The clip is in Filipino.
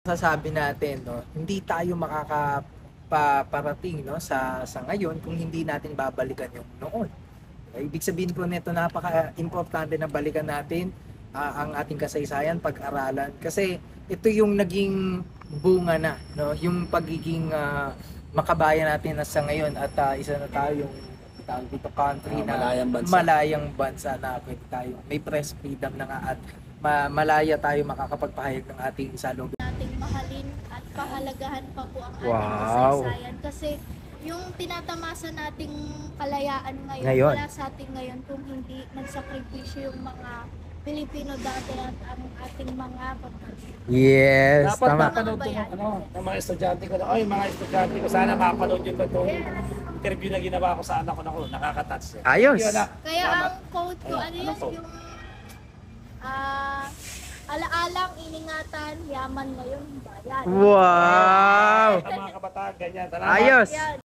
Sasabi natin, no, hindi tayo makakaparating, no, sa ngayon kung hindi natin babalikan yung noon. Ibig sabihin po nito, napaka-importante na balikan natin ang ating kasaysayan, pag-aralan, kasi ito yung naging bunga na, no, yung pagiging makabayan natin na sa ngayon, at isa na tayong tawag dito country na malayang bansa na pwede tayo may press freedom na nga, at malaya tayo makakapagpahayag ng ating salog. Nating mahalin at pahalagahan pa po ang ating Wow. kasaysayan, kasi yung tinatamasa nating kalayaan ngayon, Ngayon. wala sa atin ngayon kung hindi nagsakripisyo yung mga Pilipino dati at ang ating mga Yes, Dapat tama. mapanood ko ng mga estudyante ko. Oy, mga estudyante ko, sana mapanood yun ba itong interview na ginawa ko sa anak ko. Naku, nakaka-touch. Ayos. Yun na. Kaya Salamat. ang quote ko, ano yun, quote? yung alaalang iningatan, yaman ngayon bayan. Wow. Sa mga kabataan, ganyan. Salamat. Ayos. Yan.